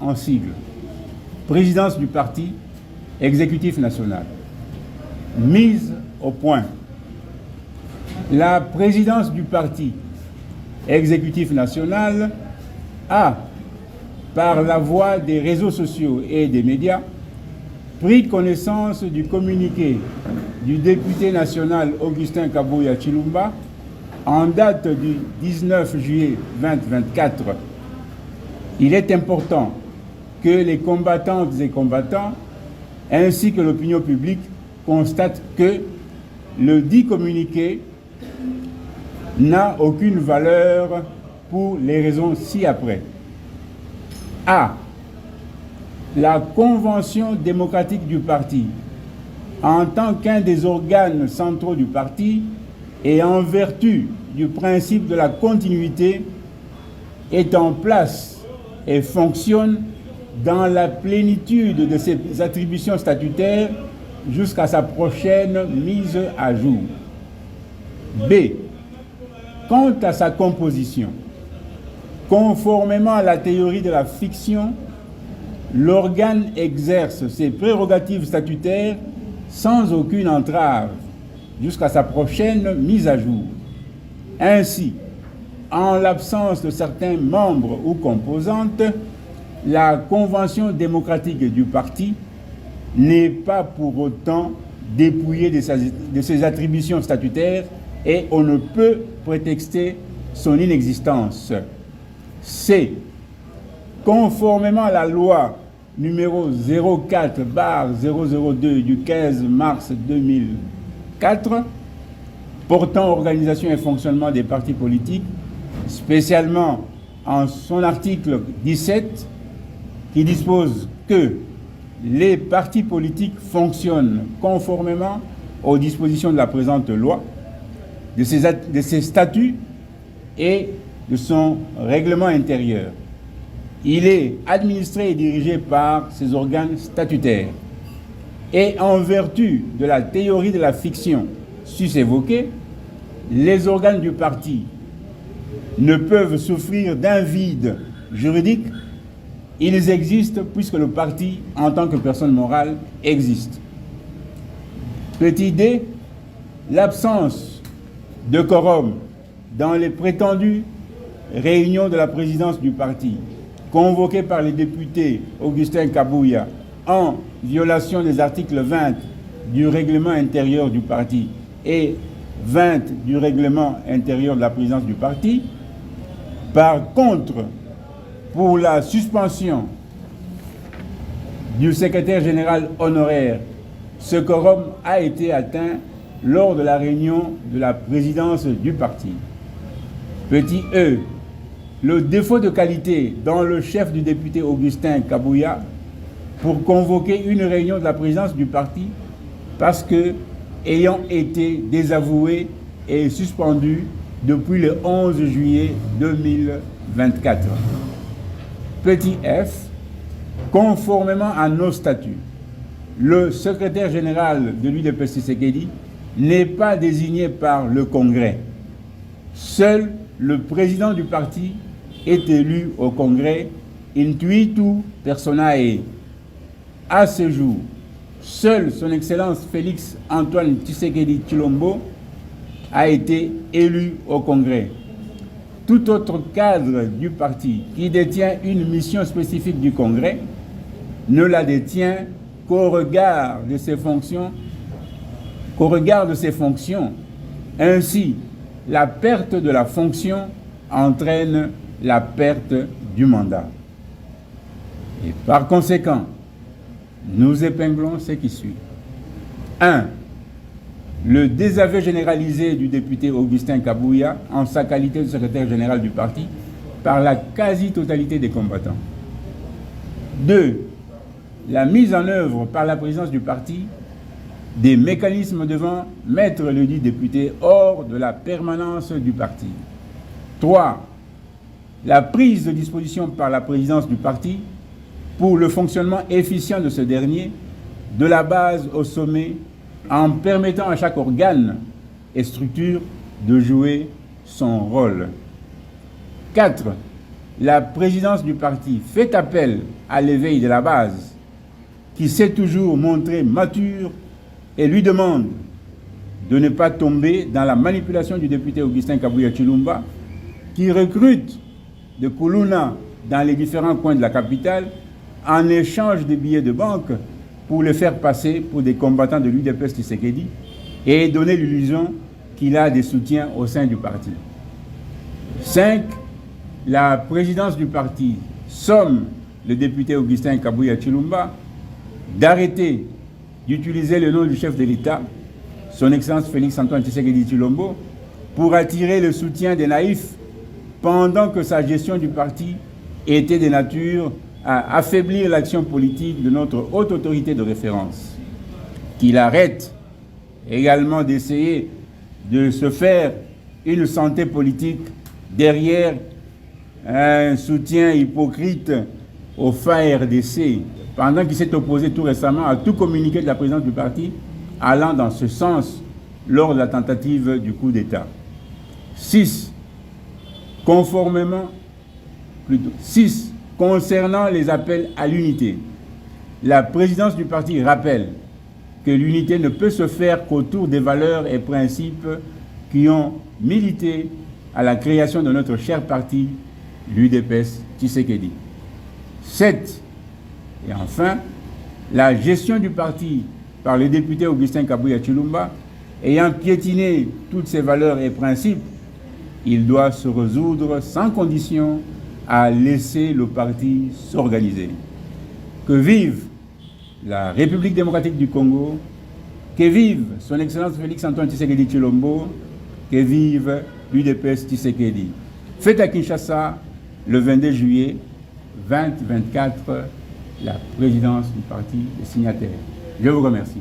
en sigle. Présidence du parti, exécutif national. Mise au point. La présidence du parti, exécutif national, a, par la voie des réseaux sociaux et des médias, pris connaissance du communiqué du député national Augustin Kabuya Tshilumba en date du 19 juillet 2024. Il est important que les combattantes et combattants, ainsi que l'opinion publique, constatent que le dit communiqué n'a aucune valeur pour les raisons ci-après. A. La Convention démocratique du parti, en tant qu'un des organes centraux du parti et en vertu du principe de la continuité, est en place et fonctionne dans la plénitude de ses attributions statutaires jusqu'à sa prochaine mise à jour. B. Quant à sa composition, conformément à la théorie de la fiction, l'organe exerce ses prérogatives statutaires sans aucune entrave jusqu'à sa prochaine mise à jour. Ainsi, en l'absence de certains membres ou composantes, la Convention démocratique du parti n'est pas pour autant dépouillée de ses attributions statutaires et on ne peut prétexter son inexistence. C. Conformément à la loi numéro 04/002 du 15 mars 2004 portant organisation et fonctionnement des partis politiques, spécialement en son article 17 qui dispose que les partis politiques fonctionnent conformément aux dispositions de la présente loi, de ses statuts et de son règlement intérieur. Il est administré et dirigé par ses organes statutaires. Et en vertu de la théorie de la fiction sus-évoquée, les organes du parti ne peuvent souffrir d'un vide juridique. Ils existent puisque le parti, en tant que personne morale, existe. Petit d, l'absence de quorum dans les prétendues réunions de la présidence du parti convoquées par les députés Augustin Kabuya en violation des articles 20 du règlement intérieur du parti et 20 du règlement intérieur de la présidence du parti. Par contre, pour la suspension du secrétaire général honoraire, ce quorum a été atteint lors de la réunion de la présidence du parti. Petit e, le défaut de qualité dans le chef du député Augustin Kabuya pour convoquer une réunion de la présidence du parti parce que, ayant été désavoué et suspendu depuis le 11 juillet 2024. Petit f, conformément à nos statuts, le secrétaire général de l'UDPS Tshisekedi n'est pas désigné par le Congrès. Seul le président du parti est élu au Congrès intuitu personae. À ce jour, seul son Excellence Félix Antoine Tshisekedi Tshilombo a été élu au Congrès. Tout autre cadre du parti qui détient une mission spécifique du Congrès ne la détient qu'au regard de ses fonctions. Ainsi, la perte de la fonction entraîne la perte du mandat. Et par conséquent, nous épinglons ce qui suit. 1. Le désaveu généralisé du député Augustin Kabuya en sa qualité de secrétaire général du parti par la quasi-totalité des combattants. 2. La mise en œuvre par la présidence du parti des mécanismes devant mettre le dit député hors de la permanence du parti. 3. La prise de disposition par la présidence du parti pour le fonctionnement efficient de ce dernier, de la base au sommet, en permettant à chaque organe et structure de jouer son rôle. 4. la présidence du parti fait appel à l'éveil de la base, qui s'est toujours montré mature, et lui demande de ne pas tomber dans la manipulation du député Augustin Kabuya Tshilumba, qui recrute de Kuluna dans les différents coins de la capitale en échange de billets de banque pour les faire passer pour des combattants de l'UDPS Tshisekedi et donner l'illusion qu'il a des soutiens au sein du parti. 5. La présidence du parti somme le député Augustin Kabuya Tshilumba d'arrêter d'utiliser le nom du chef de l'État, son Excellence Félix-Antoine Tshisekedi Tshilombo, pour attirer le soutien des naïfs pendant que sa gestion du parti était de nature à affaiblir l'action politique de notre haute autorité de référence. Qu'il arrête également d'essayer de se faire une santé politique derrière un soutien hypocrite au FARDC, pendant qu'il s'est opposé tout récemment à tout communiqué de la présidence du parti allant dans ce sens lors de la tentative du coup d'État. 6. Concernant les appels à l'unité, la présidence du parti rappelle que l'unité ne peut se faire qu'autour des valeurs et principes qui ont milité à la création de notre cher parti, l'UDPS Tshisekedi. 7. Et enfin, la gestion du parti par le député Augustin Kabuya Tshilumba ayant piétiné toutes ses valeurs et principes, il doit se résoudre sans condition à laisser le parti s'organiser. Que vive la République démocratique du Congo, que vive son Excellence Félix-Antoine Tshisekedi Tshilombo, que vive l'UDPS Tshisekedi. Fête à Kinshasa le 22 juillet 2024, la présidence du parti des signataires. Je vous remercie.